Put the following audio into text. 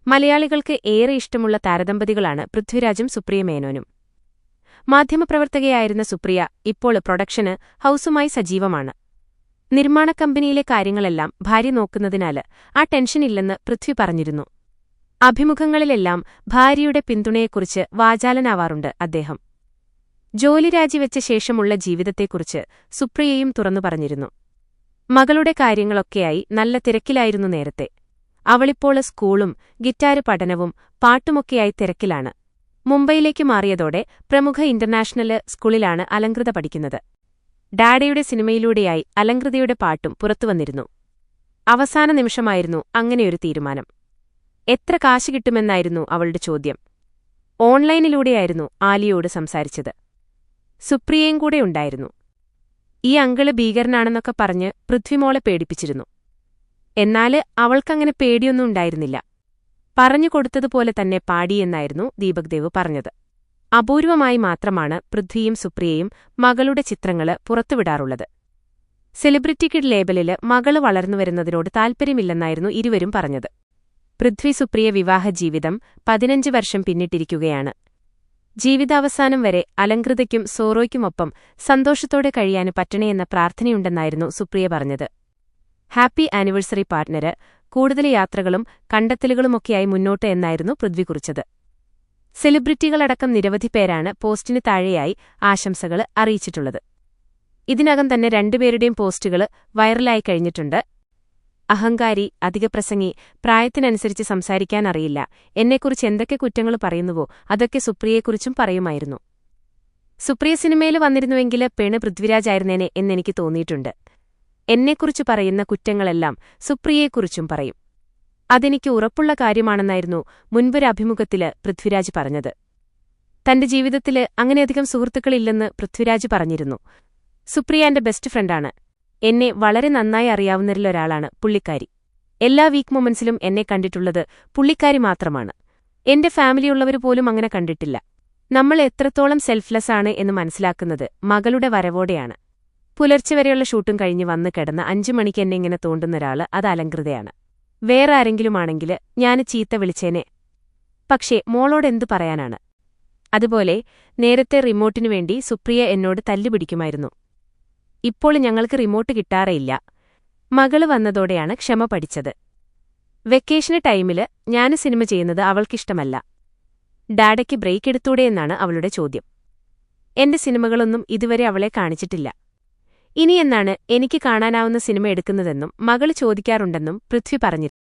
മലയാളികൾക്ക് ഏറെ ഇഷ്ടമുള്ള താരദമ്പതികളാണ് പൃഥ്വിരാജും സുപ്രിയ മേനോനും. മാധ്യമപ്രവർത്തകയായിരുന്ന സുപ്രിയ ഇപ്പോൾ പ്രൊഡക്ഷന് ഹൌസുമായി സജീവമാണ്. നിർമ്മാണ കമ്പനിയിലെ കാര്യങ്ങളെല്ലാം ഭാര്യ നോക്കുന്നതിനാല് ആ ടെൻഷനില്ലെന്ന് പൃഥ്വി പറഞ്ഞിരുന്നു. അഭിമുഖങ്ങളിലെല്ലാം ഭാര്യയുടെ പിന്തുണയെക്കുറിച്ച് വാചാലനാവാറുണ്ട് അദ്ദേഹം. ജോലി രാജിവെച്ച ശേഷമുള്ള ജീവിതത്തെക്കുറിച്ച് സുപ്രിയയും തുറന്നു പറഞ്ഞിരുന്നു. മകളുടെ കാര്യങ്ങളൊക്കെയായി നല്ല തിരക്കിലായിരുന്നു നേരത്തെ. അവളിപ്പോൾ സ്കൂളും ഗിറ്റാര് പഠനവും പാട്ടുമൊക്കെയായി തിരക്കിലാണ്. മുംബൈയിലേക്ക് മാറിയതോടെ പ്രമുഖ ഇന്റർനാഷണല് സ്കൂളിലാണ് അലങ്കൃത പഠിക്കുന്നത്. ഡാഡയുടെ സിനിമയിലൂടെയായി അലങ്കൃതയുടെ പാട്ടും പുറത്തുവന്നിരുന്നു. അവസാന നിമിഷമായിരുന്നു അങ്ങനെയൊരു തീരുമാനം. എത്ര കാശ് കിട്ടുമെന്നായിരുന്നു അവളുടെ ചോദ്യം. ഓൺലൈനിലൂടെയായിരുന്നു ആലിയോട് സംസാരിച്ചത്. സുപ്രിയയും കൂടെ ഉണ്ടായിരുന്നു. ഈ അങ്കിള് ഭീകരനാണെന്നൊക്കെ പറഞ്ഞ് പൃഥ്വിമോളെ പേടിപ്പിച്ചിരുന്നു. എന്നാല് അവൾക്കങ്ങനെ പേടിയൊന്നും ഉണ്ടായിരുന്നില്ല. പറഞ്ഞുകൊടുത്തതുപോലെ തന്നെ പാടിയെന്നായിരുന്നു ദീപക് ദേവ് പറഞ്ഞത്. അപൂർവമായി മാത്രമാണ് പൃഥ്വിയും സുപ്രിയയും മകളുടെ ചിത്രങ്ങള് പുറത്തുവിടാറുള്ളത്. സെലിബ്രിറ്റി കിഡ് ലേബലില് മകള് വളർന്നുവരുന്നതിനോട് താൽപ്പര്യമില്ലെന്നായിരുന്നു ഇരുവരും പറഞ്ഞത്. പൃഥ്വി സുപ്രിയ വിവാഹ ജീവിതം 15 വർഷം പിന്നിട്ടിരിക്കുകയാണ്. ജീവിതാവസാനം വരെ അലങ്കൃതയ്ക്കും സോറോയ്ക്കുമൊപ്പം സന്തോഷത്തോടെ കഴിയാന് പറ്റണേയെന്ന പ്രാർത്ഥനയുണ്ടെന്നായിരുന്നു സുപ്രിയ പറഞ്ഞത്. ഹാപ്പി ആനിവേഴ്സറി പാർട്ട്ണര്, കൂടുതൽ യാത്രകളും കണ്ടെത്തലുകളുമൊക്കെയായി മുന്നോട്ട് എന്നായിരുന്നു പൃഥ്വി കുറിച്ചത്. സെലിബ്രിറ്റികളടക്കം നിരവധി പേരാണ് പോസ്റ്റിന് താഴെയായി ആശംസകൾ അറിയിച്ചിട്ടുള്ളത്. ഇതിനകം തന്നെ രണ്ടുപേരുടെയും പോസ്റ്റുകൾ വൈറലായി കഴിഞ്ഞിട്ടുണ്ട്. അഹങ്കാരി, അധികപ്രസംഗി, പ്രായത്തിനനുസരിച്ച് സംസാരിക്കാനറിയില്ല, എന്നെക്കുറിച്ച് എന്തൊക്കെ കുറ്റങ്ങൾ പറയുന്നുവോ അതൊക്കെ സുപ്രിയയെക്കുറിച്ചും പറയുമായിരുന്നു. സുപ്രിയ സിനിമയിൽ വന്നിരുന്നുവെങ്കില് പെണ് പൃഥ്വിരാജായിരുന്നേനെ എന്നെനിക്ക് തോന്നിയിട്ടുണ്ട്. എന്നെക്കുറിച്ച് പറയുന്ന കുറ്റങ്ങളെല്ലാം സുപ്രിയയെക്കുറിച്ചും പറയും. അതെനിക്ക് ഉറപ്പുള്ള കാര്യമാണെന്നായിരുന്നു മുൻപൊരു അഭിമുഖത്തില് പൃഥ്വിരാജ് പറഞ്ഞത്. തന്റെ ജീവിതത്തില് അങ്ങനെയധികം സുഹൃത്തുക്കളില്ലെന്ന് പൃഥ്വിരാജ് പറഞ്ഞിരുന്നു. സുപ്രിയ എന്റെ ബെസ്റ്റ് ഫ്രണ്ടാണ്. എന്നെ വളരെ നന്നായി അറിയാവുന്നതിലൊരാളാണ് പുള്ളിക്കാരി. എല്ലാ വീക്ക് മൊമെന്റ്സിലും എന്നെ കണ്ടിട്ടുള്ളത് പുള്ളിക്കാരി മാത്രമാണ്. എന്റെ ഫാമിലിയുള്ളവര് പോലും അങ്ങനെ കണ്ടിട്ടില്ല. നമ്മൾ എത്രത്തോളം സെൽഫ്ലെസ് ആണ് എന്ന് മനസ്സിലാക്കുന്നത് മകളുടെ വരവോടെയാണ്. പുലർച്ചെ വരെയുള്ള ഷൂട്ടും കഴിഞ്ഞ് വന്ന് കിടന്ന് 5 മണിക്ക് എന്നെ ഇങ്ങനെ തോണ്ടുന്നൊരാള് അത് അലങ്കൃതയാണ്. വേറെ ആരെങ്കിലുമാണെങ്കില് ഞാന് ചീത്ത വിളിച്ചേനെ. പക്ഷേ മോളോടെന്തു പറയാനാണ്. അതുപോലെ നേരത്തെ റിമോട്ടിനു വേണ്ടി സുപ്രിയ എന്നോട് തല്ലുപിടിക്കുമായിരുന്നു. ഇപ്പോൾ ഞങ്ങൾക്ക് റിമോട്ട് കിട്ടാറേയില്ല. മകള് വന്നതോടെയാണ് ക്ഷമ പഠിച്ചത്. വെക്കേഷന് ടൈമില് ഞാന് സിനിമ ചെയ്യുന്നത് അവൾക്കിഷ്ടമല്ല. ഡാഡയ്ക്ക് ബ്രേക്ക് എടുത്തൂടെയെന്നാണ് അവളുടെ ചോദ്യം. എന്റെ സിനിമകളൊന്നും ഇതുവരെ അവളെ കാണിച്ചിട്ടില്ല. ഇനിയെന്നാണ് എനിക്ക് കാണാനാവുന്ന സിനിമ എടുക്കുന്നതെന്നും മകള് ചോദിക്കാറുണ്ടെന്നും പൃഥ്വി പറഞ്ഞിരുന്നു.